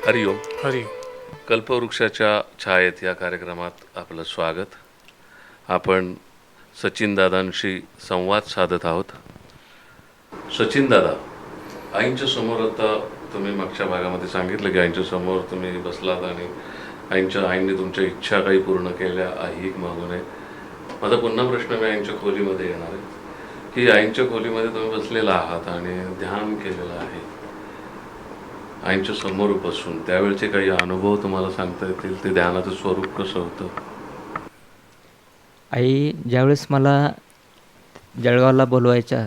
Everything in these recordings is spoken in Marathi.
हरिओम. हरी. कल्पवृक्षाच्या छायेत या कार्यक्रमात आपलं स्वागत. आपण सचिन दादांशी संवाद साधत आहोत. सचिन दादा, आईंच्या समोर आता तुम्ही मागच्या भागामध्ये सांगितलं की आईंच्या समोर तुम्ही बसलात आणि आईंनी तुमच्या इच्छा काही पूर्ण केल्या, आई मागू नये. माझा पुन्हा प्रश्न मी आईंच्या खोलीमध्ये येणार आहे की आईंच्या खोलीमध्ये तुम्ही बसलेला आहात आणि ध्यान केलेलं आहे आईंच्या समोर बसून, त्यावेळचे काही अनुभव तुम्हाला सांगता येतील? ते ध्यानाचं स्वरूप कसं होतं? आई ज्यावेळेस मला जळगावला बोलवायच्या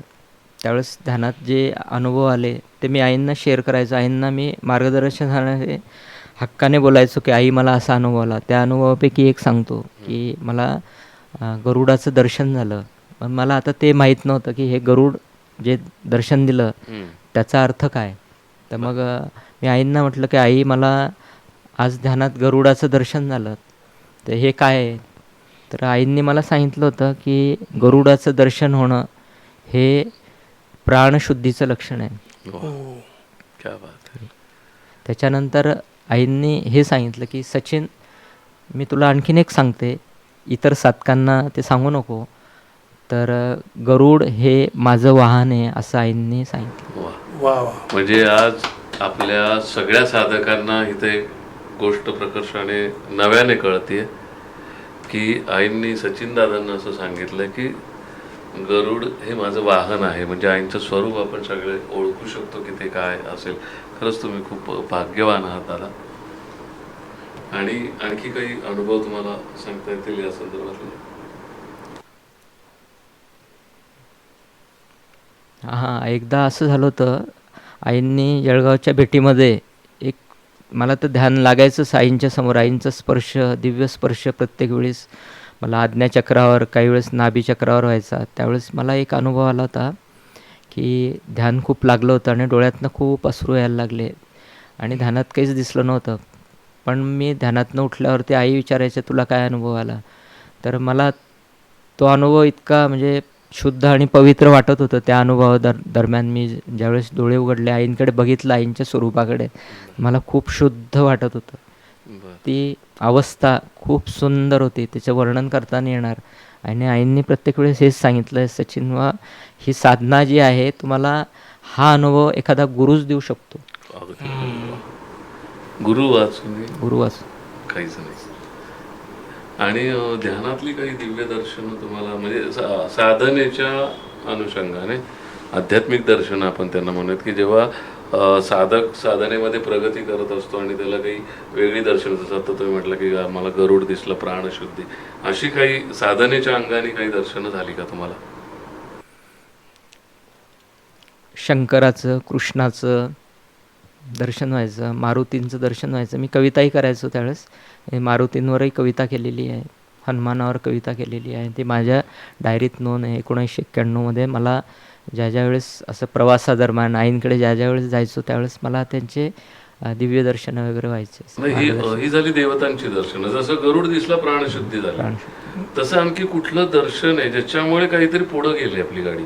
त्यावेळेस ध्यानात जे अनुभव आले ते मी आईंना शेअर करायचो. आईंना मी मार्गदर्शनाने हक्काने बोलायचो की आई मला असा अनुभव आला. त्या अनुभवापैकी एक सांगतो की मला गरुडाचं दर्शन झालं. पण मला आता ते माहीत नव्हतं की हे गरुड जे दर्शन दिलं त्याचा अर्थ काय. तर मग मी आईंना म्हटलं की आई मला आज ध्यानात गरुडाचं दर्शन झालं, तर हे काय आहे. तर आईंनी मला सांगितलं होतं की गरुडाचं दर्शन होणं हे प्राणशुद्धीचं लक्षण आहे. क्या बात आहे. त्याच्यानंतर आईंनी हे सांगितलं की सचिन, मी तुला आणखीन एक सांगते, इतर साधकांना ते सांगू नको. तर गरुड हे माझं वाहन आहे असं आईंनी सांगितलं. वा वा. म्हणजे आज आपल्या सगळ्या साधकांना इथे गोष्ट प्रकर्षाने नव्याने कळते की आईंनी सचिन दादांना असं सांगितलं की गरुड हे माझं वाहन आहे. म्हणजे आईंचं स्वरूप आपण सगळे ओळखू शकतो की ते काय असेल. खरंच तुम्ही खूप भाग्यवान आहात दादा. आणि आणखी काही अनुभव तुम्हाला सांगता येतील या संदर्भातले? हां, एकदा असं झालं होतं, आईंनी जळगावच्या भेटीमध्ये एक, मला तर ध्यान लागायचंच आईंच्या समोर. आईंचा स्पर्श, दिव्य स्पर्श प्रत्येक वेळेस मला आज्ञाचक्रावर, काही वेळेस नाभीचक्रावर व्हायचा. त्यावेळेस मला एक अनुभव आला होता की ध्यान खूप लागलं होतं आणि डोळ्यातनं खूप अश्रू यायला लागले आणि ध्यानात काहीच दिसलं नव्हतं. पण मी ध्यानातनं उठल्यावरती आई विचारायच्या, तुला काय अनुभव आला. तर मला तो अनुभव इतका म्हणजे शुद्ध आणि पवित्र वाटत होतं. त्या दरम्यान मी ज्यावेळेस डोळे उघडले, आईंकडे बघितलं, आईंच्या स्वरूपाकडे, मला खूप शुद्ध वाटत होतं. ती अवस्था खूप सुंदर होती, तिचं वर्णन करता नाही येणार. आणि आईंनी प्रत्येक वेळेस हेच सांगितलं, सचिन वा ही साधना जी आहे, तुम्हाला हा अनुभव एखादा गुरुच देऊ शकतो. गुरु वाचून काहीच नाही. आणि ध्यानातली काही दिव्य दर्शनं तुम्हाला, म्हणजे साधनेच्या अनुषंगाने आध्यात्मिक दर्शन आपण त्यांना म्हणूयात की जेव्हा साधक साधनेमध्ये प्रगती करत असतो आणि त्याला काही वेगळी दर्शन, जसं आता तुम्ही म्हटलं की मला गरुड दिसलं, प्राणशुद्धी, अशी काही साधनेच्या अंगाने काही दर्शनं झाली का तुम्हाला? शंकराचं, कृष्णाचं दर्शन व्हायचं, मारुतींचं दर्शन व्हायचं. मी कविताही करायचो त्यावेळेस. मारुतींवरही कविता केलेली आहे, हनुमानावर कविता केलेली आहे. ती माझ्या डायरीत नोंद आहे. 1991मध्ये मला ज्या वेळेस असं प्रवासादरम्यान आईंकडे ज्या वेळेस जायचो त्यावेळेस मला त्यांचे दिव्य दर्शनं वगैरे व्हायचे. ही झाली देवतांची दर्शनं. जसं गरुड दिसला, प्राणशुद्धी झाली, तसं आणखी कुठलं दर्शन आहे ज्याच्यामुळे काहीतरी पुढं गेली आपली गाडी,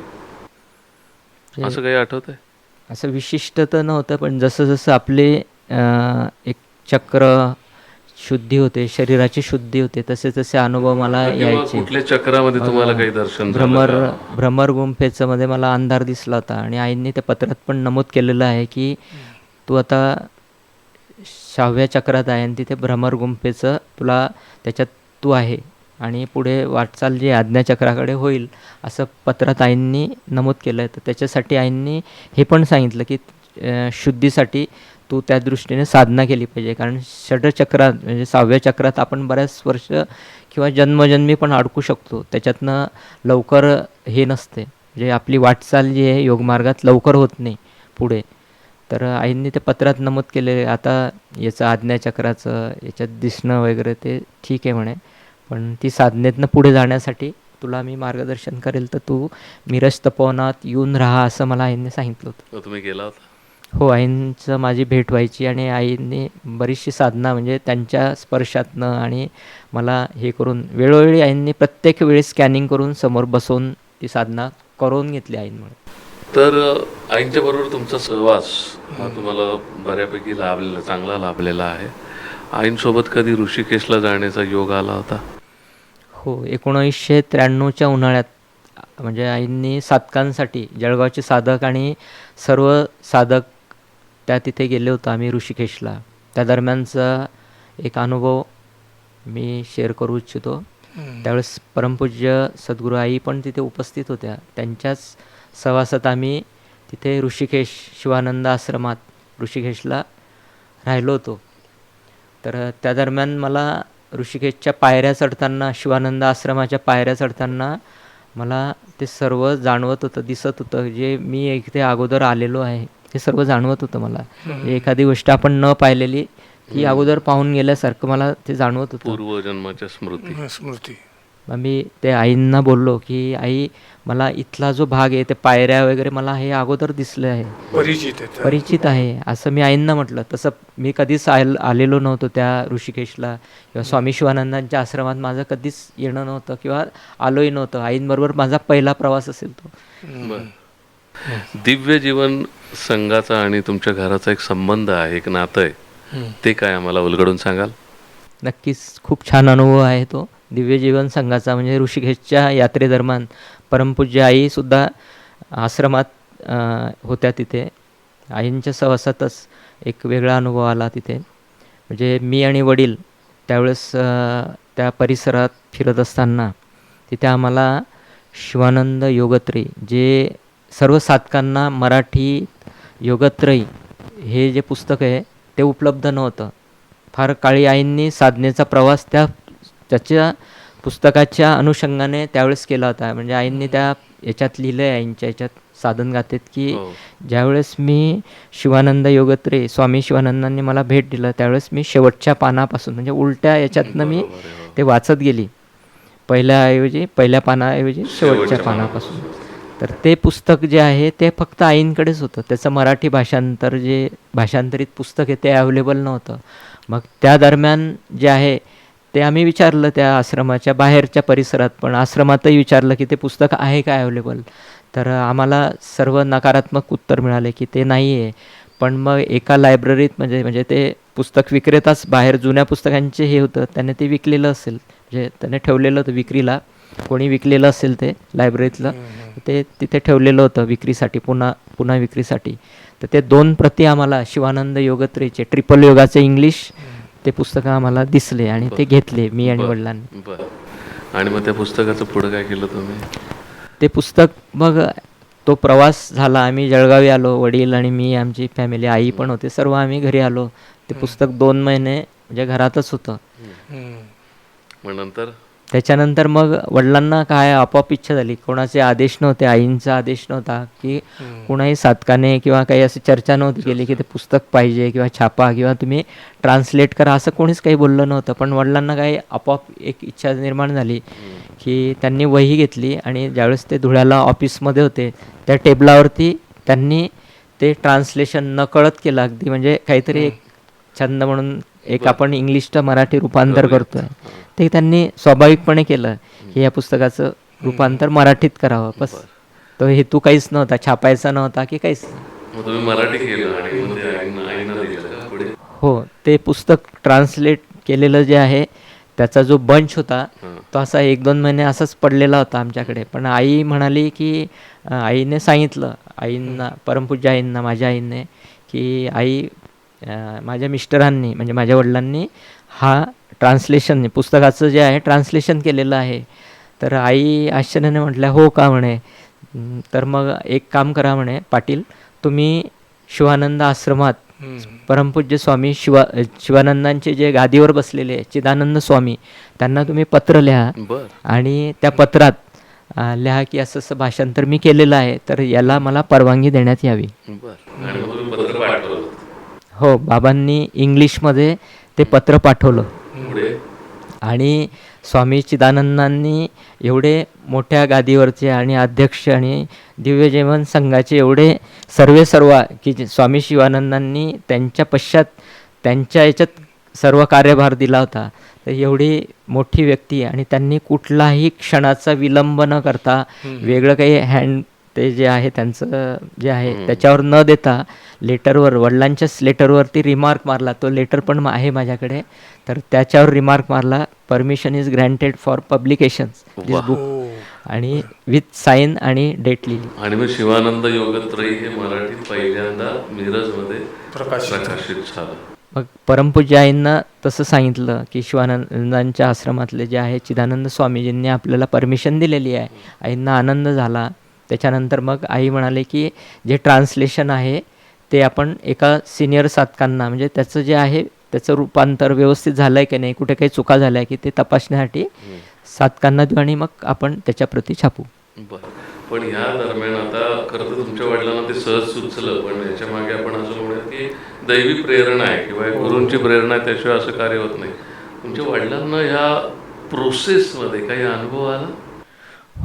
असं काही आठवत आहे? असं विशिष्ट तर नव्हतं, पण जसं जसं आपले एक चक्र शुद्धी होते, शरीराची शुद्धी होते, तसे तसे अनुभव मला यायचे. कुठल्या चक्रामध्ये तुम्हाला काही दर्शन? भ्रमर गुंफेचं मध्ये मला अंधार दिसला होता आणि आईंनी त्या पत्रात पण नमूद केलेलं आहे की तू आता 6व्या चक्रात आहे आणि तिथे भ्रमर गुंफेचं तुला, त्याच्यात तू आहे आणि पुढे वाटचाल जी आज्ञाचक्राकडे होईल असं पत्रात आईंनी नमूद केलं आहे. तर त्याच्यासाठी आईंनी हे पण सांगितलं की शुद्धीसाठी तू त्या दृष्टीने साधना केली पाहिजे. कारण षडचक्रात म्हणजे 6व्या चक्रात आपण बऱ्याच वर्ष किंवा जन्मजन्मी पण अडकू शकतो. त्याच्यातनं लवकर हे नसते, म्हणजे आपली वाटचाल जी आहे योगमार्गात लवकर होत नाही पुढे. तर आईंनी ते पत्रात नमूद केले. आता याचं आज्ञाचक्राचं याच्यात दिसणं वगैरे ते ठीक आहे म्हणे, पण ती साधनेतनं पुढे जाण्यासाठी तुला मी मार्गदर्शन करेल, तर तू मिरज तपोवनात येऊन राहा असं मला आईंनी सांगितलं होतं. तुम्ही गेला होता? हो, आईंचं माझी भेट व्हायची आणि आईंनी बरीचशी साधना म्हणजे त्यांच्या स्पर्शातनं आणि मला हे करून वेळोवेळी आईंनी प्रत्येक वेळी स्कॅनिंग करून समोर बसवून ती साधना करून घेतली आईंमुळे. तर आईंच्या बरोबर तुमचा सहवास हा तुम्हाला बऱ्यापैकी लाभलेला, चांगला लाभलेला आहे. आईंसोबत कधी ऋषिकेशला जाण्याचा योग आला होता? हो, 1993च्या उन्हाळ्यात म्हणजे आईंनी साधकांसाठी जळगावचे साधक आणि सर्व साधक त्या तिथे गेले होतो आम्ही ऋषिकेशला. त्या दरम्यानचा एक अनुभव मी शेअर करू इच्छितो. त्यावेळेस परमपूज्य सद्गुरू आई पण तिथे उपस्थित होत्या. त्यांच्याच सहवासात आम्ही तिथे ऋषिकेश शिवानंद आश्रमात ऋषिकेशला राहिलो होतो. तर त्या दरम्यान मला ऋषिकेशच्या पायऱ्या चढताना, शिवानंद आश्रमाच्या पायऱ्या चढताना मला ते सर्व जाणवत होतं, दिसत होतं. जे मी इथे अगोदर आलेलो आहे ते सर्व जाणवत होतं मला. म्हणजे एखादी गोष्ट आपण न पाहिलेली ती अगोदर पाहून गेल्यासारखं मला ते जाणवत होतं. पूर्वजन्माच्या स्मृती. मग मी ते आईंना बोललो की आई, मला इथला जो भाग आहे ते पायऱ्या वगैरे मला हे अगोदर दिसलं आहे, परिचित आहे, असं मी आईंना म्हटलं. तसं मी कधीच आलेलो नव्हतो त्या ऋषिकेशला किंवा स्वामी शिवानंदांच्या आश्रमात माझं कधीच येणं नव्हतं किंवा आलोही नव्हतं. आईंबरोबर माझा पहिला प्रवास असेल तो. दिव्य जीवन संघाचा आणि तुमच्या घराचा एक संबंध आहे, एक नातं आहे, ते काय आम्हाला उलगडून सांगाल? नक्कीच खूप छान अनुभव आहे तो दिव्य जीवन संघाचा. म्हणजे ऋषिकेशच्या यात्रेदरम्यान परमपूज्य आईसुद्धा आश्रमात होत्या तिथे. आईंच्या सहवासातच एक वेगळा अनुभव आला तिथे. म्हणजे मी आणि वडील त्यावेळेस त्या परिसरात फिरत असताना तिथे आम्हाला शिवानंद योगत्रयी, जे सर्व साधकांना मराठीत योगत्रयी हे जे पुस्तक आहे ते उपलब्ध नव्हतं. फार काळी आईंनी साधनेचा प्रवास त्याच्या पुस्तकाच्या अनुषंगाने त्यावेळेस केला होता. म्हणजे आईंनी त्या याच्यात लिहिलं आहे, आईंच्या याच्यात साधनगाथेत, की ज्यावेळेस मी शिवानंद योगत्रयी स्वामी शिवानंदांनी मला भेट दिलं त्यावेळेस मी शेवटच्या पानापासून म्हणजे उलट्या याच्यातनं मी ते वाचत गेली. पहिल्या पानाऐवजी शेवटच्या पानापासून. तर ते पुस्तक जे आहे ते फक्त आईंकडेच होतं. त्याचं मराठी भाषांतरित पुस्तक आहे ते अवेलेबल नव्हतं. मग त्या दरम्यान जे आहे ते आम्ही विचारलं त्या आश्रमाच्या बाहेरच्या परिसरात, पण आश्रमातही विचारलं की ते पुस्तक आहे का अवेलेबल. तर आम्हाला सर्व नकारात्मक उत्तर मिळाले की ते नाही आहे. पण मग एका लायब्ररीत म्हणजे ते पुस्तक विक्रेताच बाहेर जुन्या पुस्तकांचे हे होतं, त्याने ते विकलेलं असेल, म्हणजे त्याने ठेवलेलं होतं विक्रीला, कोणी विकलेलं असेल ते लायब्ररीतलं, ते तिथे ठेवलेलं होतं विक्रीसाठी, पुन्हा विक्रीसाठी. तर ते 2 प्रती आम्हाला शिवानंद योगत्रयीचे ट्रिपल योगाचे इंग्लिश ते पुस्तकं आम्हाला दिसले आणि ते घेतले मी आणि वडिलांनी. आणि मग त्या पुस्तकाचं पुढं काय केलं तुम्ही? ते पुस्तक मग तो प्रवास झाला, आम्ही जळगावी आलो, वडील आणि मी, आमची फॅमिली, आई पण होते, सर्व आम्ही घरी आलो. ते पुस्तक 2 महिने म्हणजे घरातच होतं. मग नंतर त्याच्यानंतर मग वडिलांना काय आपोआप इच्छा झाली, कोणाचे आदेश नव्हते, आईंचा आदेश नव्हता की कुणाही साधकाने किंवा काही अशी चर्चा नव्हती केली की ते पुस्तक पाहिजे किंवा छापा किंवा तुम्ही ट्रान्सलेट करा, असं कोणीच काही बोललं नव्हतं. पण वडिलांना काही आपोआप एक इच्छा निर्माण झाली की त्यांनी वही घेतली आणि ज्यावेळेस ते धुळ्याला ऑफिसमध्ये होते त्या टेबलावरती त्यांनी ते ट्रान्सलेशन नकळत केलं अगदी. म्हणजे काहीतरी एक छंद म्हणून एक आपण इंग्लिशचं मराठी रूपांतर करतोय ते त्यांनी स्वाभाविकपणे केलं की या पुस्तकाचं रूपांतर मराठीत करावं. बस तो हेतू काहीच नव्हता, छापायचा नव्हता की काहीच. हो, ते पुस्तक ट्रान्सलेट केलेलं जे आहे त्याचा जो बंच होता तो असा 1-2 महिने असाच पडलेला होता आमच्याकडे. पण आई म्हणाली की आईने सांगितलं आईंना, परमपूज्य आईंना, माझ्या आईने, की आई माझ्या मिस्टरांनी म्हणजे माझ्या वडिलांनी हा ट्रान्सलेशन पुस्तकाचं जे आहे ट्रान्सलेशन केलेलं आहे. तर आई आश्चर्याने म्हटल्या, हो का म्हणे. तर मग एक काम करा म्हणे पाटील, तुम्ही शिवानंद आश्रमात परमपूज्य स्वामी शिवानंदांचे जे गादीवर बसलेले चिदानंद स्वामी, त्यांना तुम्ही पत्र लिहा आणि त्या पत्रात लिहा की असं असं भाषांतर मी केलेलं आहे, तर याला मला परवानगी देण्यात यावी. हो, बाबांनी इंग्लिशमध्ये ते पत्र पाठवलं आणि स्वामी चिदानंदांनी एवढे मोठ्या गादीवरचे आणि अध्यक्ष आणि दिव्य जीवन संघाचे एवढे सर्व की स्वामी शिवानंदांनी त्यांच्या पश्चात त्यांच्या याच्यात सर्व कार्यभार दिला होता. तर एवढी मोठी व्यक्ती आणि त्यांनी कुठलाही क्षणाचा विलंब न करता वेगळं काही ते जे आहे त्यांचं जे आहे त्याच्यावर न देता लेटरवर, वडिलांच्याच लेटरवरती रिमार्क मारला. तो लेटर पण आहे माझ्याकडे. तर त्याच्यावर रिमार्क मारला, permission is granted for publications this वा. बुक, आणि विथ साईन आणि डेट लिहिली. आणि मग शिवानंद योगत्रयी हे मराठीत पहिल्यांदा मिरजमध्ये प्रकाशित झालं. मग परमपूज्य आईंना तसं सांगितलं की शिवानंदांच्या आश्रमातले जे आहे चिदानंद स्वामीजींनी आपल्याला परमिशन दिलेली आहे. आईंना आनंद झाला. त्याच्यानंतर मग आई म्हणाले की जे ट्रान्सलेशन आहे ते आपण एका सिनियर साधकांना, म्हणजे त्याचं जे आहे त्याचं रूपांतर व्यवस्थित झालं आहे की नाही, कुठे काही चुका झाल्या की ते तपासण्यासाठी साधकांना देऊ आणि मग आपण त्याच्या प्रती छापू. बरं. पण ह्या दरम्यान आता खरं तर तुमच्या वडिलांना ते सहज सुचलं, पण याच्या मागे आपण असं म्हणूया की दैवी प्रेरणा आहे किंवा गुरूंची प्रेरणा आहे, त्याशिवाय असं कार्य होत नाही. तुमच्या वडिलांना ह्या प्रोसेसमध्ये काही अनुभव आला?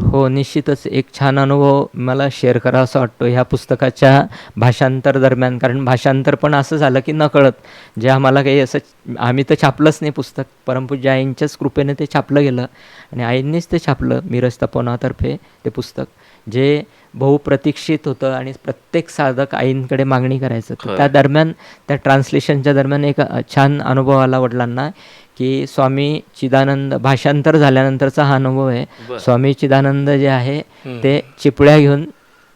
हो, निश्चितच एक छान अनुभव मला शेअर करावासा वाटतो ह्या पुस्तकाच्या भाषांतर दरम्यान. कारण भाषांतर पण असं झालं की नकळत, जे आम्हाला काही असं, आम्ही तर छापलंच नाही पुस्तक, परमपूज्य आईंच्याच कृपेने ते छापलं गेलं आणि आईंनीच ते छापलं मिरज तपोवनातर्फे ते पुस्तक, जे बहुप्रतीक्षित होतं आणि प्रत्येक साधक आईंकडे मागणी करायचं. तर त्या दरम्यान, त्या ट्रान्सलेशनच्या दरम्यान एक छान अनुभव आला वडिलांना की स्वामी चिदानंद, भाषांतर झाल्यानंतरचा हा अनुभव आहे. स्वामी चिदानंद जे आहे ते चिपळ्या घेऊन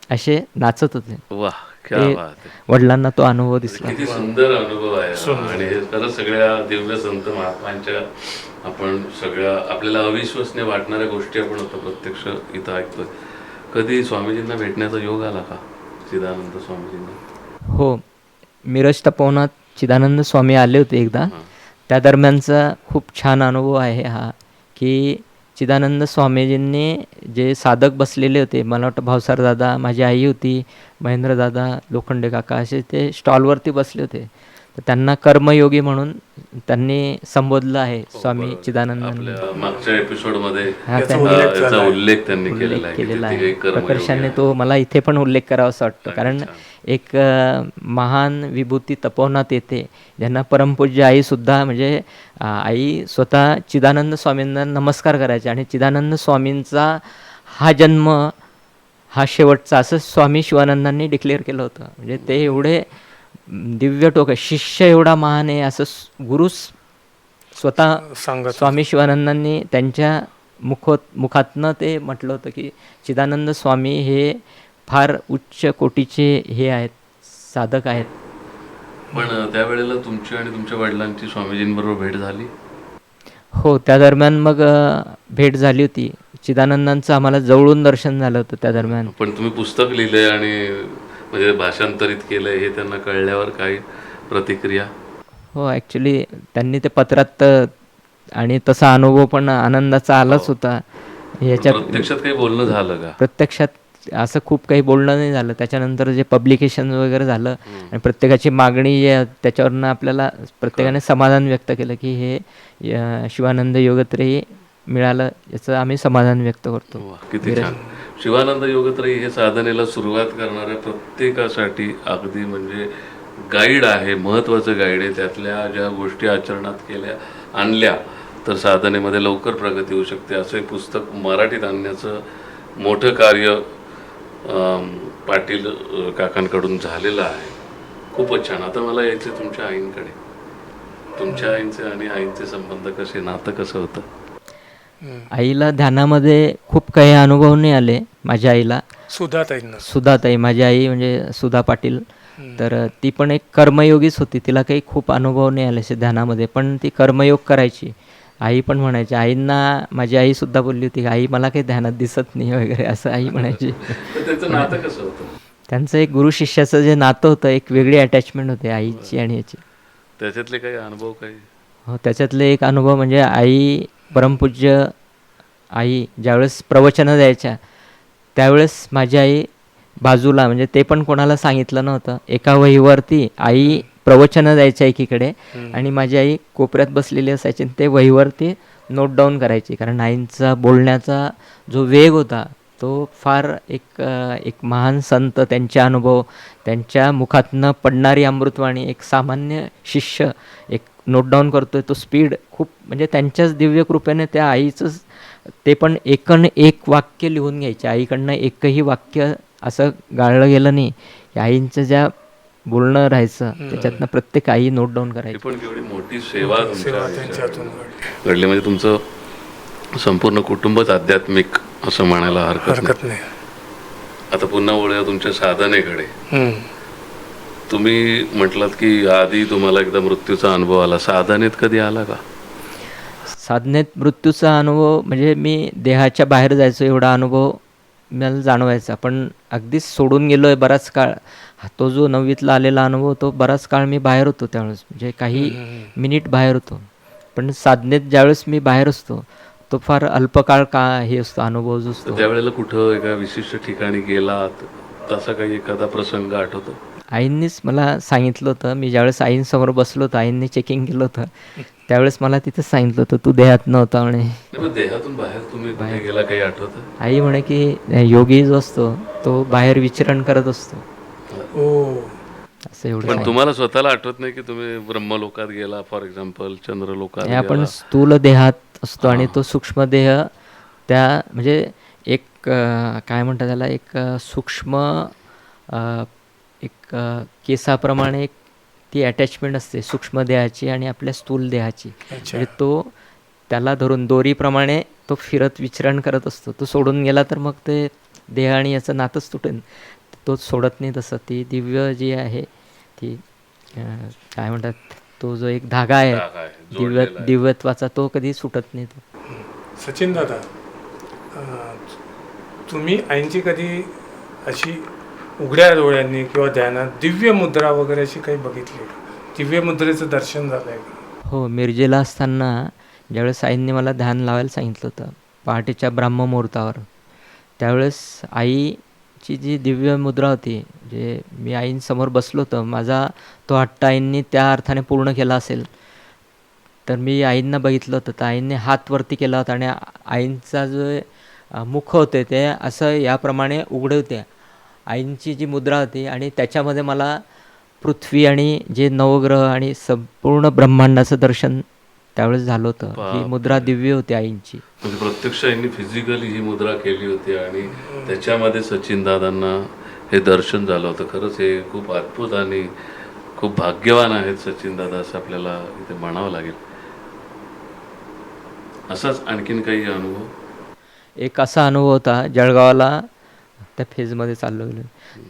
असे नाचत होते. वा, क्या बात आहे. वडिलांना तो अनुभव दिसला. किती सुंदर अनुभव आहे. आणि खरंच सगळ्या दिव्य संत महात्मांच्या आपण सगळ्या आपल्याला अविश्वसनीय वाटणाऱ्या गोष्टी आपण आता प्रत्यक्ष इथं ऐकतोय. कधी स्वामीजींना भेटण्याचा योग आला का, चिदानंद स्वामीजींना? हो, मिरज तपोवनात चिदानंद स्वामी आले होते एकदा. त्या दरम्यानचा खूप छान अनुभव आहे हा, की चिदानंद स्वामीजींनी जे साधक बसलेले होते, मला वाटतं भावसार दादा, माझी आई होती, महेंद्र दादा, लोखंडे काका, असे ते स्टॉलवरती बसले होते. तर त्यांना कर्मयोगी म्हणून त्यांनी संबोधलं आहे स्वामी चिदानंदांनी. मागच्या एपिसोडमध्ये याचा उल्लेख त्यांनी केलेला आहे प्रकर्षाने. तो मला इथे पण उल्लेख करावासा वाटतो, कारण एक महान विभूती तपोवनात येते, ज्यांना परमपूज्य आईसुद्धा, म्हणजे आई स्वतः चिदानंद स्वामींना नमस्कार करायचे आणि चिदानंद स्वामींचा हा जन्म हा शेवटचा, असं स्वामी शिवानंदांनी डिक्लेअर केलं होतं. म्हणजे ते एवढे दिव्य टोक आहे, शिष्य एवढा महान आहे असं गुरु स्वतः स्वामी शिवानंदांनी त्यांच्या मुखातनं ते म्हटलं होतं की चिदानंद स्वामी हे फार उच्च कोटीचे हे आहेत, साधक आहेत. पण त्यावेळेला तुमची आणि तुमच्या वडिलांची स्वामीजींबरोबर भेट झाली? हो, त्या दरम्यान मग भेट झाली होती. चिदानंदांचं आम्हाला जवळून दर्शन झालं होतं त्या दरम्यान. पण तुम्ही पुस्तक लिहिलंय आणि म्हणजे भाषांतरित केलंय हे त्यांना कळल्यावर काही प्रतिक्रिया? हो, ॲक्च्युली त्यांनी ते पत्रात, आणि तसा अनुभव पण आनंदाचा आलाच होता. याच्यात प्रत्यक्षात काही बोलणं झालं का? प्रत्यक्षात असं खूप काही बोलणं नाही झालं. त्याच्यानंतर जे पब्लिकेशन वगैरे झालं आणि प्रत्येकाची मागणी जे त्याच्यावरनं आपल्याला प्रत्येकाने समाधान व्यक्त केलं की हे शिवानंद योगत्रयी मिळालं, याचं आम्ही समाधान व्यक्त करतो. किती छान. शिवानंद योगत्रयी हे साधनेला सुरुवात करणाऱ्या प्रत्येकासाठी अगदी म्हणजे गाईड आहे, महत्त्वाचं गाईड आहे. त्यातल्या ज्या गोष्टी आचरणात आणल्या तर साधनेमध्ये लवकर प्रगती होऊ शकते. असं एक पुस्तक मराठीत आणण्याचं मोठं कार्य पाटील काकांकडून झालेलं आहे. खूपच छान. आता मला यायचं तुमच्या आईंकडे. तुमच्या आईंचे आणि आईंचे संबंध कसे, नातं कसं होतं? आईला ध्यानामध्ये खूप काही अनुभव नाही आले. माझ्या आईला सुधाताई, माझी आई म्हणजे सुधा पाटील, तर ती पण एक कर्मयोगीच होती. तिला काही खूप अनुभव नाही आले असे ध्यानामध्ये, पण ती कर्मयोग करायची. आई पण म्हणायची. आईंना माझी आईसुद्धा बोलली होती की आई मला काही ध्यानात दिसत नाही वगैरे, असं आई म्हणायची. त्यांचं नातं कसं होतं? त्यांचं एक गुरु शिष्याचं जे नातं होतं, एक वेगळी अटॅचमेंट होते आईची आणि याची. त्याच्यातले काही अनुभव काही? हो, त्याच्यातले एक अनुभव म्हणजे आई, परमपूज्य आई ज्यावेळेस प्रवचनं द्यायच्या त्यावेळेस माझी आई बाजूला, म्हणजे ते पण कोणाला सांगितलं नव्हतं, एका वहीवरती आई प्रवचनं द्यायच्या एकीकडे आणि माझी आई कोपऱ्यात बसलेली असायची. ते वहीवरती नोट डाऊन करायची, कारण आईंचा बोलण्याचा जो वेग होता तो फार एक महान संत, त्यांचे अनुभव, त्यांच्या मुखातनं पडणारी अमृतवाणी, एक सामान्य शिष्य एक नोट डाऊन करतोय, तो स्पीड खूप, म्हणजे त्यांच्याच दिव्य कृपेने त्या आईचं, ते पण एक वाक्य लिहून घ्यायचे. आईकडनं एकही वाक्य असं गाळलं गेलं नाही की आईंचं ज्या बोलणं राहायचं त्याच्यातनं प्रत्येक आई नोट डाऊन ही करायची. पण केवढी मोठी सेवा तुमच्या सेवा त्यांच्या हातून आयुष्यात घडली. म्हणजे तुमचं संपूर्ण कुटुंबच आध्यात्मिक असं म्हणायला हरकत नाही. हरकत नाही. आता पुन्हा वळूया तुमच्या साधनेकडे. हम्म. तुम्ही म्हटलात की आधी तुम्हाला एकदा मृत्यूचा अनुभव आला, साधनेत कधी आला का? साधनेत मृत्यूचा अनुभव म्हणजे मी देहाच्या बाहेर जायचो एवढा अनुभव मला जाणवायचा, पण अगदीच सोडून गेलो आहे बराच काळ. तो जो 9वीतला आलेला अनुभव तो बराच काळ मी बाहेर होतो त्यावेळेस, म्हणजे काही मिनिट बाहेर होतो. पण साधनेत ज्यावेळेस मी बाहेर असतो तो फार अल्पकाळ का हे असतो अनुभव जो तर असतो. त्यावेळेला कुठं एका विशिष्ट ठिकाणी गेलात, तसा काही एखादा प्रसंग आठवतो? आईंनीच मला सांगितलं होतं, मी ज्यावेळेस आईंसमोर बसलो होतो, आईंनी चेकिंग केलं होतं त्यावेळेस मला तिथं सांगितलं होतं तू देहात नव्हता म्हणे. नाही, पण देहातून बाहेर तुम्ही कुठे गेला काही आठवतं? आई म्हणे की योगी जो असतो तो बाहेर विचरण करत असतो, ओ. असं एवढं पण सांगितलं. तुम्हाला स्वतःला आठवत नाही की तुम्ही ब्रह्मलोकात गेला, फॉर एक्झाम्पल चंद्रलोकात हे आपण गेला? स्थूल देहात असतो आणि तो सूक्ष्म देह त्या म्हणजे एक काय म्हणतात त्याला, एक सूक्ष्म एक केसाप्रमाणे एक ती अटॅचमेंट असते सूक्ष्म देहाची आणि आपल्या स्थूल देहाची. अच्छा. म्हणजे तो त्याला धरून दोरीप्रमाणे तो फिरत विचरण करत असतो. तो सोडून गेला तर मग ते देह आणि याचं नातंच तुटेल, तो सोडत नाही. तसं ती दिव्य जी आहे ती काय म्हणतात, तो जो एक धागा आहे धागा आहे, जोडलेला आहे. दिव्यत्वाचा, तो कधी सुटत नाही. तो सचिन दादा, तुम्ही आईंची कधी अशी उघड्या डोळ्यांनी किंवा ध्यानात दिव्य मुद्रा वगैरे अशी काही बघितली का? दिव्य मुद्रेचं दर्शन झालंय का? हो, मिरजेला असताना ज्यावेळेस आईंनी मला ध्यान लावायला सांगितलं होतं पहाटेच्या ब्राह्ममुहूर्तावर, त्यावेळेस आईची जी दिव्य मुद्रा होती, जे मी आईंसमोर बसलो होतो, माझा तो हट्ट आईंनी त्या अर्थाने पूर्ण केला असेल. तर मी आईंना बघितलं होतं, तर आईंनी हात वरती केला होता आणि आईंचा जो मुख होते ते असं याप्रमाणे उघडे होते. आईंची जी मुद्रा होती आणि त्याच्यामध्ये मला पृथ्वी आणि जे नवग्रह आणि संपूर्ण ब्रह्मांडाचं दर्शन त्यावेळेस झालं होतं. ही मुद्रा दिव्य होती आईंची. म्हणजे प्रत्यक्ष यांनी फिजिकली ही मुद्रा केली होती आणि त्याच्यामध्ये सचिन दादांना हे दर्शन झालं होतं. खरंच हे खूप अद्भुत आणि खूप भाग्यवान आहेत सचिन दादा, असं आपल्याला इथे म्हणावं लागेल. असाच आणखीन काही अनुभव? एक असा अनुभव होता जळगावला, त्या फेजमध्ये चाललो गेलो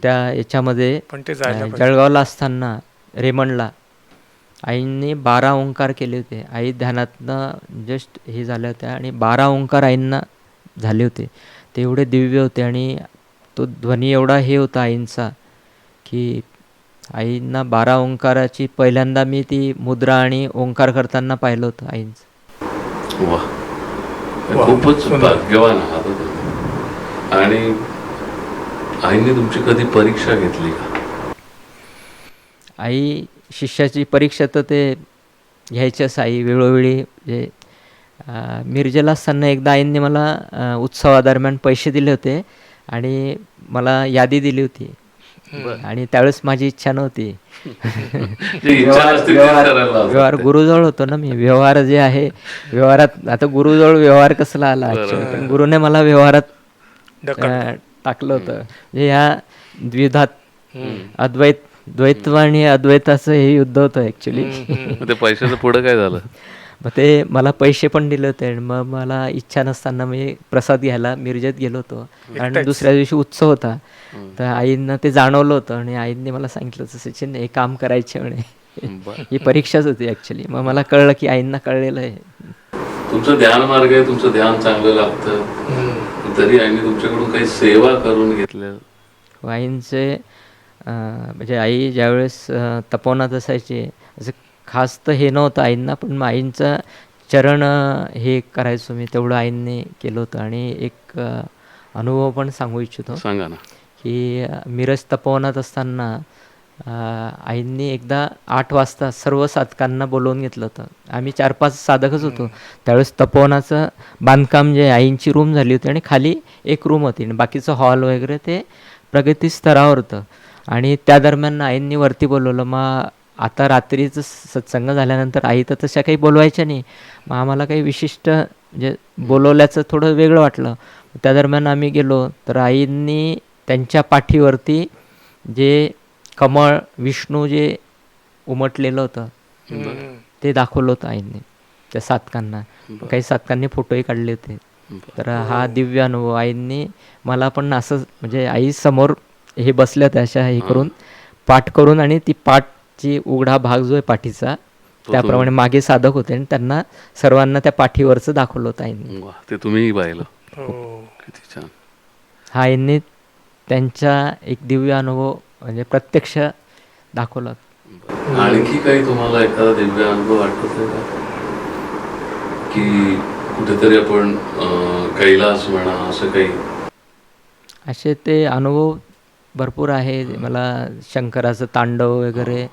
त्या याच्यामध्ये. पण ते जायला पाहिजे. जळगावला असताना रेमंडला आईंनी 12 ओंकार केले होते. आई ध्यानातनं जस्ट हे झाल्या होत्या आणि 12 ओंकार आईंना झाले होते. ते एवढे दिव्य होते आणि तो ध्वनी एवढा हे होता आईंचा की आईंना 12 ओंकाराची पहिल्यांदा मी ती मुद्रा आणि ओंकार करताना पाहिलं होतं आईंचं. वा, वा, खूपच सुंदर. भाग्यवान आहात हो तुम्ही. आणि आईने तुमची कधी परीक्षा घेतली का? आई शिष्याची परीक्षा तर ते घ्यायच्याच आई वेळोवेळी. म्हणजे मिरजेला असताना एकदा आईंनी मला उत्सवादरम्यान पैसे दिले होते आणि मला यादी दिली होती आणि त्यावेळेस माझी इच्छा नव्हती. जे इच्छा असते तेच करायला लावतात व्यवहार ते. गुरुजवळ होतो ना मी. व्यवहार जे आहे व्यवहारात, आता गुरुजवळ व्यवहार कसला आला बरोबर. actually, पण गुरुने मला व्यवहारात ढकल. टाकलं होतं. म्हणजे ह्या द्विधात द्वैत आणि अद्वैताचं हे युद्ध होतं ॲक्च्युली. मग ते पैशाचं पुढं काय झालं? मग ते मला पैसे पण दिले होते आणि मग मला इच्छा नसताना मी प्रसाद घ्यायला मिरजेत गेलो होतो आणि एकटाच? दुसऱ्या दिवशी उत्सव होता. तर आईंना ते जाणवलं होतं आणि आईंनी मला सांगितलं होतं सचिन हे काम करायचे म्हणे. बरं. ही परीक्षाच होती ॲक्च्युली. मग मला कळलं की आईंना कळलेलं आहे. तुमचं ध्यान मार्ग आहे, तुमचं ध्यान चांगलं लागतं, तरी आईने तुमच्याकडून काही सेवा करून घेतल्या? आईंचे म्हणजे आई ज्यावेळेस तपोवनात असायची, असं खास तर हे नव्हतं आईंना, पण मग आईंचं चरण हे करायचो मी, तेवढं आईंनी केलं होतं. आणि एक अनुभव पण सांगू इच्छितो सांगा ना. की मिरज तपोवनात असताना आईंनी एकदा 8 वाजता सर्व साधकांना बोलवून घेतलं होतं. आम्ही 4-5 साधकच होतो त्यावेळेस. तपोवनाचं बांधकाम जे आईंची रूम झाली होती आणि खाली एक रूम होती आणि बाकीचं हॉल वगैरे ते प्रगती स्तरावर होतं. आणि त्या दरम्यान आईंनी वरती बोलवलं. मग आता रात्रीचं सत्संग झाल्यानंतर आई तर तशा काही बोलवायच्या नाही. मग आम्हाला काही विशिष्ट म्हणजे बोलवल्याचं थोडं वेगळं वाटलं. त्या दरम्यान आम्ही गेलो तर आईंनी त्यांच्या पाठीवरती जे कमळ विष्णू जे उमटलेलं होतं ते दाखवलं होतं आईंनी त्या साधकांना. काही साधकांनी फोटोही काढले होते. तर हा दिव्य अनुभव आईंनी मला पण असं म्हणजे आई समोर हे बसल्या होत्या अशा हे करून पाठ करून, आणि ती पाठची उघडा भाग जो आहे पाठीचा त्याप्रमाणे मागे साधक होते आणि त्यांना सर्वांना त्या पाठीवरचं दाखवलं होतं आईंनी. वा, ते तुम्हीही पाहिलं. हो. किती छान. हा आईंनी त्यांचा एक दिव्य अनुभव म्हणजे प्रत्यक्ष दाखवला. आणखी काही तुम्हाला एखादा दिव्य अनुभव आठवतोय का, की कुठेतरी आपण कैलास म्हणा असं काही? असे ते अनुभव भरपूर आहे. मला शंकराचं तांडव वगैरे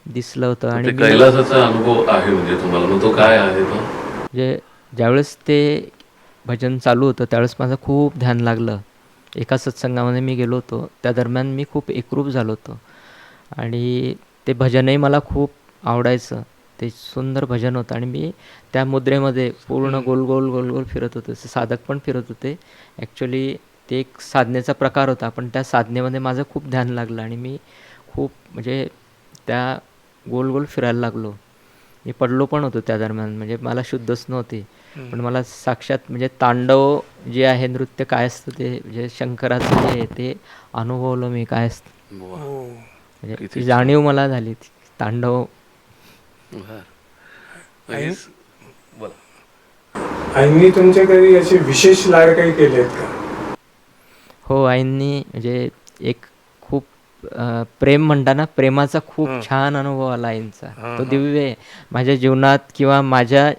दिसलं होतं. ते आणि कैलासाचा अनुभव आहे म्हणजे तुम्हाला, मग तो काय आहे तो? म्हणजे ज्यावेळेस ते भजन चालू होतं त्यावेळेस माझं खूप ध्यान लागलं. एका सत्संगामध्ये मी गेलो होतो, त्या दरम्यान मी खूप एकरूप झालो होतो आणि ते भजनही मला खूप आवडायचं. ते सुंदर भजन होतं आणि मी त्या मुद्रेमध्ये पूर्ण गोल गोल गोल गोल फिरत होतो. साधक पण फिरत होते. ॲक्च्युली ते एक साधनेचा प्रकार होता, पण त्या साधनेमध्ये माझं खूप ध्यान लागलं आणि मी खूप म्हणजे त्या गोल गोल फिरायला लागलो. मी पडलो पण होतो त्या दरम्यान, म्हणजे मला शुद्धच नव्हती. पण मला साक्षात म्हणजे तांडव जे आहे नृत्य काय असतं ते म्हणजे शंकराचं जे आहे ते अनुभवलं मी काय असतं. वा, म्हणजे किती ती जाणीव मला झाली ती तांडव. बरं. आणि- हेच- बोला. आईंनी तुमच्या घरी असे विशेष लाड काही केलेत का? हो, आईंनी म्हणजे एक खूप प्रेम म्हणता ना, प्रेमाचा खूप छान अनुभव आला आईंचा. तो दिव्य आहे माझ्या जीवनात किंवा माझ्या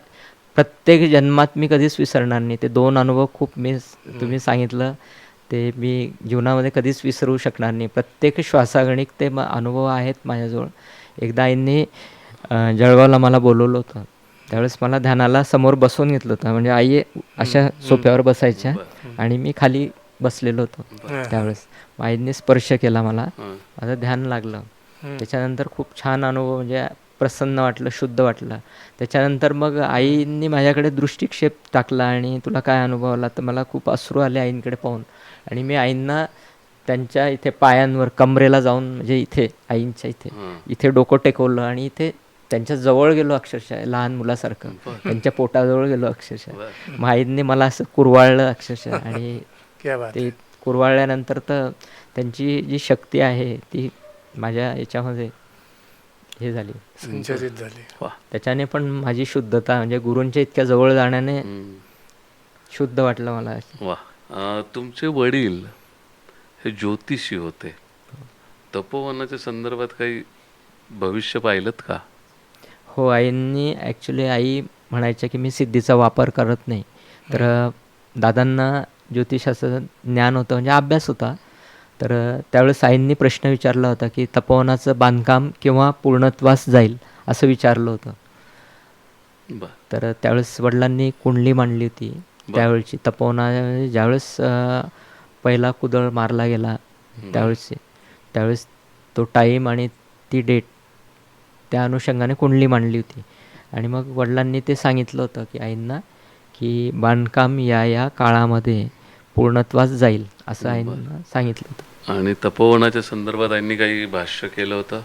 प्रत्येक जन्मात मी कधीच विसरणार नाही. ते 2 अनुभव खूप तुम्ही सांगितलं ते मी जीवनामध्ये कधीच विसरू शकणार नाही. प्रत्येक श्वासागणिक ते अनुभव आहेत माझ्याजवळ. एकदा आईंनी जळगावला मला बोलवलं होतं. त्यावेळेस मला ध्यानाला समोर बसवून घेतलं होतं. म्हणजे आई अशा सोफ्यावर बसायच्या आणि मी खाली बसलेलो होतो त्यावेळेस. आईंनी स्पर्श केला मला, माझं ध्यान लागलं. त्याच्यानंतर खूप छान अनुभव म्हणजे प्रसन्न वाटलं, शुद्ध वाटलं. त्याच्यानंतर मग आईंनी माझ्याकडे दृष्टिक्षेप टाकला आणि तुला काय अनुभव आला, तर मला खूप अश्रू आले आईंकडे पाहून. आणि मी आईंना त्यांच्या इथे पायांवर कमरेला जाऊन म्हणजे इथे आईंच्या इथे डोकं टेकवलं आणि इथे त्यांच्या जवळ गेलो अक्षरशः, लहान मुलासारखं त्यांच्या पोटाजवळ गेलो अक्षरशः. मग आईंनी मला असं कुरवाळलं अक्षरशः आणि ते कुरवाळल्यानंतर तर त्यांची जी शक्ती आहे ती माझ्या याच्यामध्ये हे झाली, संचरित झाली. त्याच्याने पण माझी शुद्धता म्हणजे गुरूंच्या इतक्या जवळ जाण्याने शुद्ध वाटलं मला. वा, तुमचे वडील हे ज्योतिषी होते. तपोवनाच्या संदर्भात काही भविष्य पाहिलंत का? हो, आईंनी ॲक्च्युली आई म्हणायच्या की मी सिद्धीचा वापर करत नाही. तर दादांना ज्योतिषाचं ज्ञान होतं म्हणजे अभ्यास होता. तर त्यावेळेस आईंनी प्रश्न विचारला होता की तपोवनाचं बांधकाम केव्हा पूर्णत्वास जाईल असं विचारलं होतं. तर त्यावेळेस वडिलांनी कुंडली मांडली होती त्यावेळची. तपोवना ज्यावेळेस पहिला कुदळ मारला गेला त्यावेळेस तो टाईम आणि ती डेट त्या अनुषंगाने कुंडली मांडली होती. आणि मग वडिलांनी ते सांगितलं होतं की आईंना की बांधकाम या काळामध्ये पूर्णत्वास जाईल असं आईंना सांगितलं होतं. आणि तपोवनाच्या संदर्भात आईंनी काही भाष्य केलं होतं?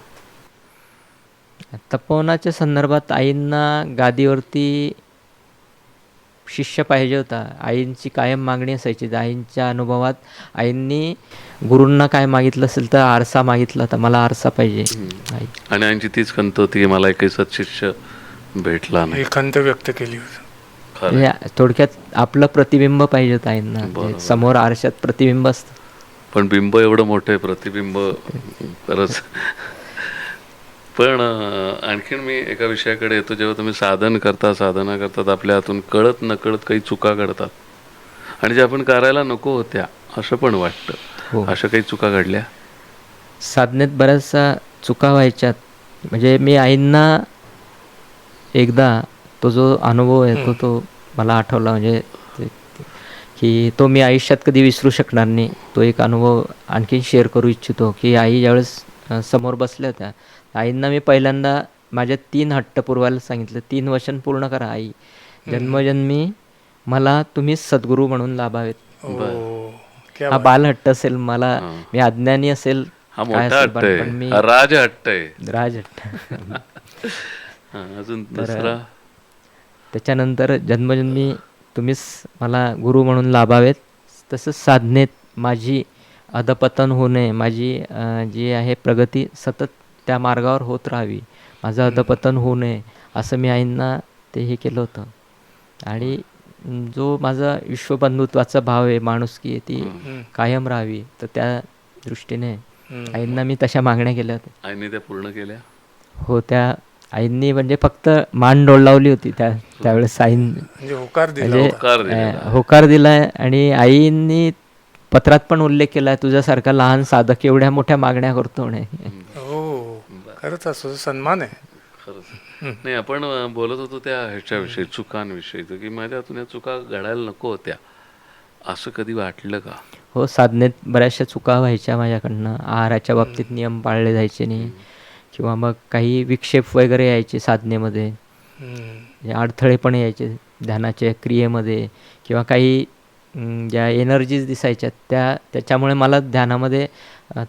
तपोवनाच्या संदर्भात आईंना गादीवरती शिष्य पाहिजे होता. आईंची कायम मागणी असायची. आईंच्या अनुभवात आईंनी गुरूंना काय मागितलं असेल तर आरसा मागितला होता, मला आरसा पाहिजे. आणि आईंची तीच खंत होती की मला एकही सत्शिष्य भेटला नाही. खंत व्यक्त केली होती. थोडक्यात आपलं प्रतिबिंब पाहिजे होतं आईंना. समोर आरशात प्रतिबिंब असतं, पण बिंब एवढं मोठं प्रतिबिंब खरंच. पण आणखीन मी एका विषयाकडे येतो. जेव्हा तुम्ही साधना करतात आपल्या हातून कळत नकळत काही चुका घडतात आणि जे आपण करायला नको होत्या असं पण वाटतं. अशा काही चुका घडल्या? साधनेत बऱ्याचशा चुका व्हायच्यात. म्हणजे मी आईंना एकदा तो जो अनुभव आहे तो मला आठवला. म्हणजे की तो मी आयुष्यात कधी विसरू शकणार नाही. तो एक अनुभव आणखी शेअर करू इच्छितो. की आई ज्यावेळेस समोर बसल्या होत्या, आईंना मी पहिल्यांदा माझ्या 3 हट्ट पुरवायला सांगितलं. 3 वचन पूर्ण करा आई. जन्मजन्मी मला तुम्ही सद्गुरू म्हणून लाभावेत. क्या हा बात. बालहट्ट असेल, मला हां. मी अज्ञानी असेल, हा काय मोठा असेल, हट्ट आहे, पण मी हा राज हट्ट आहे. राजहट्ट. अजून तर दुसरा. त्याच्यानंतर जन्मजन्मी तुम्हीच मला गुरु म्हणून लाभावेत. तसंच साधनेत माझी अधपतन होऊ नये, माझी जी आहे प्रगती सतत त्या मार्गावर होत राहावी, माझं अधपतन होऊ नये, असं मी आईंना ते हे केलं होतं. आणि जो माझा विश्वबंधुत्वाचा भाव आहे, माणुसकी आहे, ती हम्म. कायम राहावी. तर त्या दृष्टीने हम्म. आईंना मी तशा मागण्या केल्या होत्या. आईने त्या पूर्ण केल्या. हो, त्या आईंनी म्हणजे फक्त मान डोलावली होती त्यावेळेस आईंनी. म्हणजे होकार दिला म्हणजे होता. होकार दिलेला आहे. होकार दिलाय. आणि आईंनी पत्रात पण उल्लेख केलाय, तुझ्यासारखा लहान साधक एवढ्या मोठ्या मागण्या करतो म्हणे. हो, खरंच असं सन्मान आहे. खरंच. नाही, आपण बोलत होतो त्या ह्याच्याविषयी, चुकांविषयी, तर की माझ्या हातून या चुका घडायला नको होत्या, असं कधी वाटलं का? हो, साधनेत बऱ्याचशा चुका व्हायच्या माझ्याकडनं. आहाराच्या बाबतीत नियम पाळले जायचे नाही, किंवा मग काही विक्षेप वगैरे यायचे साधनेमध्ये, हम्म. हे अडथळे पण यायचे ध्यानाच्या क्रियेमध्ये, किंवा काही ज्या एनर्जीज दिसायच्या त्याच्यामुळे मला ध्यानामध्ये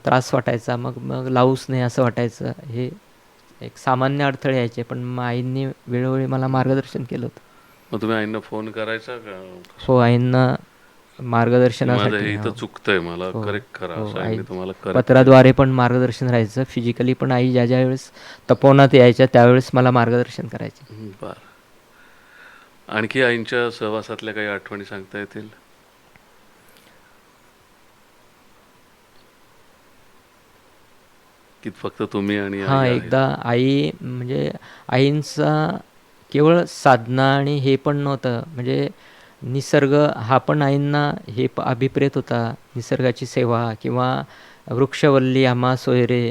त्रास वाटायचा, मग मग लावूच नाही असं वाटायचं. हे एक सामान्य अडथळे यायचे, पण मग आईंनी वेळोवेळी मला मार्गदर्शन केलं होतं. मग तुम्ही आईंना फोन करायचा का? हो, आईंना माझं मार्गदर्शनासाठी हे इथं चुकतंय, मला हो, करेक्ट करा, हो, असं आई आईने तुम्हाला करेक्ट. पत्राद्वारे पण मार्गदर्शन राहायचं, फिजिकली पण आई ज्या ज्या वेळेस तपोवनात यायच्या त्यावेळेस मला मार्गदर्शन करायचे. बर. आणखी आईंच्या सहवासातल्या काही आठवणी सांगता येतील? की फक्त तुम्ही आणि आई हां, आहेत? एकदा आई म्हणजे आईंचा केवळ साधना आणि हे पण नव्हतं, म्हणजे निसर्ग हा पण आईंना हे अभिप्रेत होता. निसर्गाची सेवा, किंवा वृक्षवल्ली आम्हा सोयरे,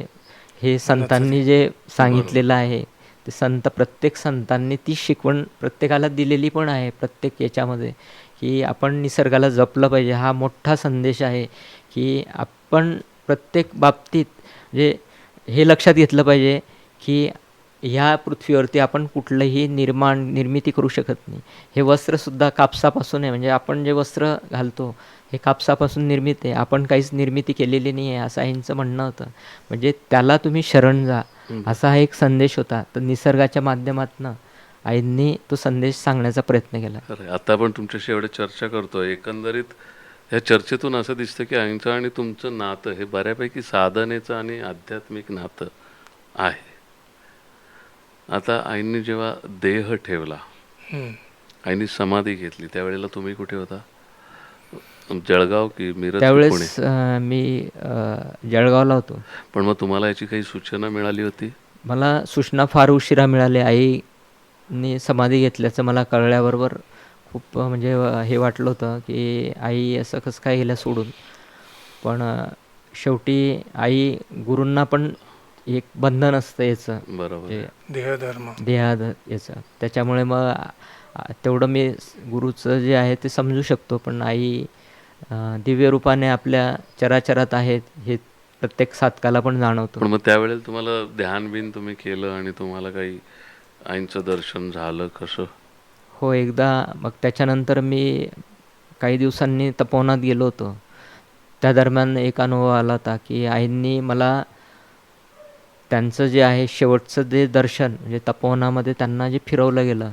हे संतांनी जे सांगितलेलं आहे, ते प्रत्येक संतांनी ती शिकवण प्रत्येकाला दिलेली पण आहे. प्रत्येक याच्यामध्ये की आपण निसर्गाला जपलं पाहिजे, हा मोठा संदेश आहे. की आपण प्रत्येक बाबतीत म्हणजे हे लक्षात घेतलं पाहिजे की ह्या पृथ्वीवरती आपण कुठलंही निर्मिती करू शकत नाही. हे वस्त्रसुद्धा कापसापासून आहे, म्हणजे आपण जे वस्त्र घालतो हे कापसापासून निर्मित आहे, आपण काहीच निर्मिती केलेली नाही आहे, असं आईंचं म्हणणं होतं. म्हणजे त्याला तुम्ही शरण जा, असा हा एक संदेश होता. तर निसर्गाच्या माध्यमातून आईंनी तो संदेश सांगण्याचा प्रयत्न केला. खरं. आता आपण तुमच्याशी एवढे चर्चा करतोय, एकंदरीत ह्या चर्चेतून असं दिसतं की आईंचं आणि तुमचं नातं हे बऱ्यापैकी साधनेचं आणि आध्यात्मिक नातं आहे. आता आईंनी जेव्हा देह ठेवला, हम्म. आईंनी समाधी घेतली, त्यावेळेला तुम्ही कुठे होता? जळगाव की मिरज की पुणे? त्यावेळेस मी जळगावला होतो. पण मग तुम्हाला याची काही सूचना मिळाली होती? मला सूचना फार उशिरा मिळाली. आईने समाधी घेतल्याचं मला कळल्याबरोबर खूप म्हणजे हे वाटलं होतं की आई असं कसं काय गेल्या सोडून. पण शेवटी आई गुरूंना पण एक बंधन असतं याचं, बरोबर. जे देहधर्म. देहाद याचं. त्याच्यामुळे मग तेवढं मी गुरुचं जे आहे ते समजू शकतो. पण आई दिव्य रूपाने आपल्या चराचरात आहेत हे प्रत्येक साधकाला पण जाणवतो. पण मग त्यावेळेला तुम्हाला ध्यान बिन तुम्ही केलं आणि तुम्हाला काही आईंचं दर्शन झालं कसं? हो, एकदा. मग त्याच्यानंतर मी काही दिवसांनी तपोवनात गेलो होतो. त्या दरम्यान एक अनुभव आला होता की आईंनी मला त्यांचं जे आहे शेवटचं जे दर्शन, म्हणजे तपोवनामध्ये त्यांना जे फिरवलं गेलं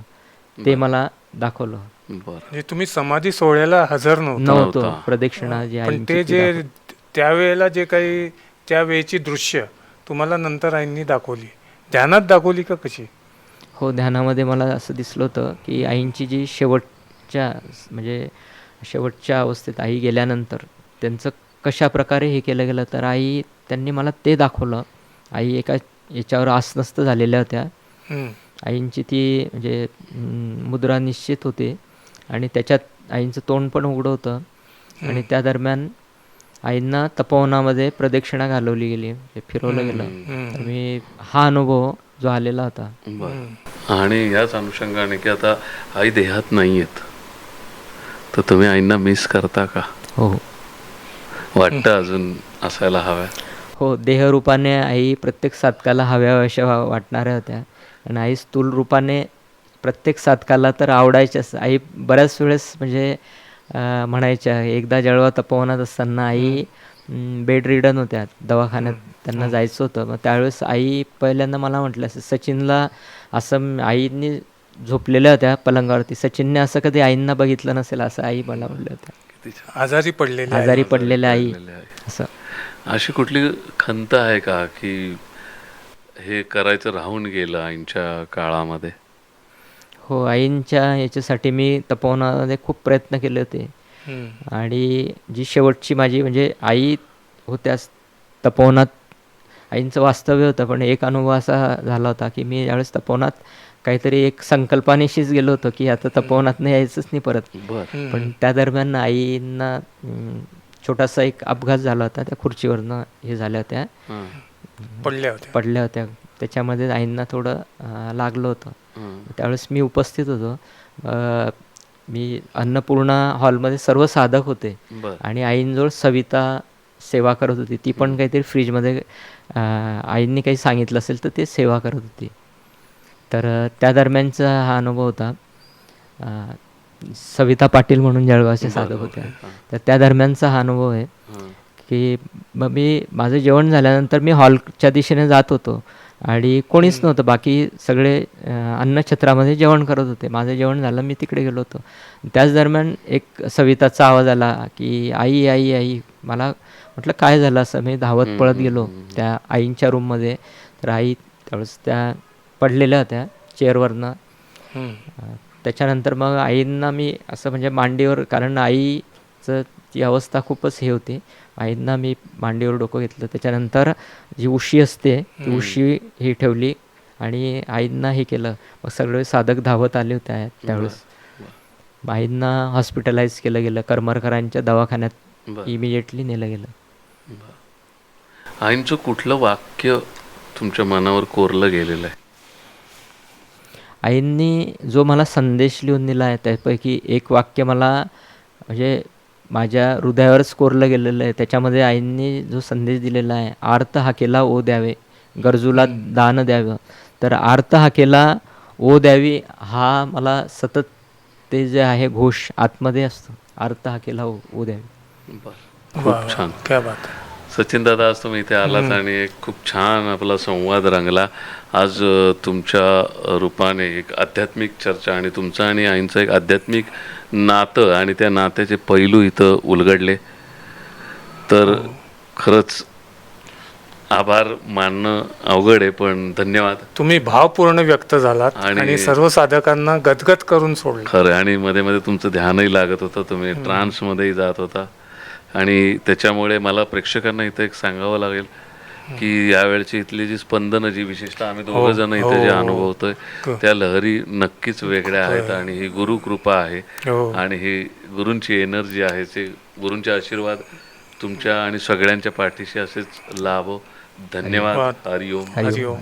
ते मला दाखवलं. बरं. म्हणजे तुम्ही समाधी सोहळ्याला हजर नव्हता, नव्हतो. प्रदक्षिणा जी पण आईंची ते ती जे दाखवली. त्यावेळेला जे काही त्यावेळची दृश्य तुम्हाला नंतर आईंनी दाखवली, ध्यानात दाखवली का कशी? हो, ध्यानामध्ये मला असं दिसलं होतं की आईंची जी म्हणजे शेवटच्या अवस्थेत आई गेल्यानंतर त्यांचं कशा प्रकारे हे केलं गेलं, तर त्यांनी मला ते दाखवलं. आई एका याच्यावर आसनस्थ झालेल्या होत्या. हम्म. आईंची ती म्हणजे मुद्रा निश्चित होते, आणि त्याच्यात आईंचं तोंड पण उघडं होतं. आणि त्या दरम्यान आईंना तपोवनामध्ये प्रदक्षिणा घालवली गेली, म्हणजे फिरवलं गेलं. तर मी हा अनुभव जो आलेला होता. बरं. आणि याच अनुषंगाने की आता आई देहात नाही आहेत, तर तुम्ही आईंना मिस करता का? हो वाटतं अजून असायला हव्या? हो, देहरूपाने आई प्रत्येक साधकाला हव्या अशा वाटणाऱ्या होत्या. आणि आई स्थूल रूपाने प्रत्येक साधकाला तर आवडायच्याच. आई बऱ्याच वेळेस म्हणजे म्हणायच्या. एकदा जळगाव तपोवनात असताना आई बेड रिडन होत्या, दवाखान्यात त्यांना जायचं होतं. मग त्यावेळेस आई पहिल्यांदा मला म्हटलं, सचिनला असं आईंनी झोपलेल्या होत्या पलंगावरती, सचिनने असं कधी आईंना बघितलं नसेल असं आई मला म्हटलं होत्या. किती छान. आजारी पडलेले आहे. आजारी पडलेल्या आई पडलेले आहे. असं. अशी कुठली खंत आहे का की हे करायचं राहून गेलं आईंच्या काळामध्ये? हो, आईंच्या याच्यासाठी मी तपोवनामध्ये खूप प्रयत्न केले होते. आणि जी शेवटची माझी म्हणजे आई होत्याच तपोवनात, आईंचं वास्तव्य होतं. पण एक अनुभव असा झाला होता की मी यावेळेस तपोवनात काहीतरी एक संकल्पनेशीच गेलो होतो की आता तपोवनातनं यायचंच नाही परत. बर. पण त्या दरम्यान आईंना छोटासा एक अपघात झाला होता, त्या खुर्चीवरनं हे झाल्या होत्या, हां. पडल्या होत्या. त्याच्यामध्ये आईंना थोडं लागलं होतं. त्यावेळेस मी उपस्थित होतो. मी अन्नपूर्णा हॉलमध्ये सर्व साधक होते बर. आणि आईंजवळ सविता सेवा करत होती. ती पण काहीतरी फ्रीजमध्ये आईंनी काही सांगितलं असेल तर ते सेवा करत होती. तर त्या दरम्यानचा हा अनुभव होता. सविता पाटील म्हणून जळगावचे साधक होत्या. तर त्या दरम्यानचा हा अनुभव आहे की मग माझं जेवण झाल्यानंतर मी हॉलच्या दिशेने जात होतो आणि कोणीच नव्हतं. बाकी सगळे अन्नछत्रामध्ये जेवण करत होते. माझं जेवण झालं, मी तिकडे गेलो होतो. त्याच दरम्यान एक सविताचा आवाज आला की आई आई आई. मला म्हटलं काय झालं असं. मी धावत पळत गेलो त्या आईंच्या रूममध्ये. तर आई त्यावेळेस त्या पडलेल्या होत्या चेअरवरनं. त्याच्यानंतर मग आईंना मी असं म्हणजे मांडीवर, कारण आईचं ती अवस्था खूपच हे होती, आईंना मी मांडीवर डोकं घेतलं. त्याच्यानंतर जी उशी असते ती उशी ही ठेवली आणि आईंना हे केलं. मग सगळे साधक धावत आले होते त्यावेळेस. आईंना हॉस्पिटलाइज केलं गेलं, करमरकरांच्या दवाखान्यात इमिजिएटली नेलं गेलं. आईंचं कुठलं वाक्य तुमच्या मनावर कोरलं गेलेलं आहे? आईंनी जो मला संदेश लिहून दिला आहे त्यापैकी एक वाक्य मला म्हणजे माझ्या हृदयावरच कोरलं गेलेलं आहे. त्याच्यामध्ये आईंनी जो संदेश दिलेला आहे, आर्त हाकेला ओ द्यावे, गरजूला दान द्यावं. तर आर्त हाकेला ओ द्यावी हा मला सतत ते जे आहे घोष आतमध्ये असतो. आर्त हाकेला ओ द्यावी. खूप छान. क्या बात. सचिन दादा, आज तुम्ही इथे आलात आणि एक खूप छान आपला संवाद रंगला. आज तुमच्या रूपाने एक आध्यात्मिक चर्चा आणि तुमचं आणि आईंचं एक आध्यात्मिक नातं आणि त्या नात्याचे पैलू इथं उलगडले. तर खरंच आभार मानणं अवघड आहे, पण धन्यवाद. तुम्ही भावपूर्ण व्यक्त झालात आणि सर्व साधकांना गदगद करून सोडलं. खरं. आणि मध्ये मध्ये तुमचं ध्यानही लागत होतं, तुम्ही ट्रान्समध्येही जात होता. आणि त्याच्यामुळे मला प्रेक्षकांना इथं एक सांगावं लागेल की यावेळची इथली जी स्पंदनं, जी विशेषतः आम्ही दोघं जण इथे जे अनुभवतोय त्या लहरी नक्कीच वेगळ्या आहेत. आणि ही गुरुकृपा आहे आणि ही गुरूंची एनर्जी आहे. ते गुरूंचे आशीर्वाद तुमच्या आणि सगळ्यांच्या पाठीशी असेच लाभो. धन्यवाद. हरिओम. हरिओम.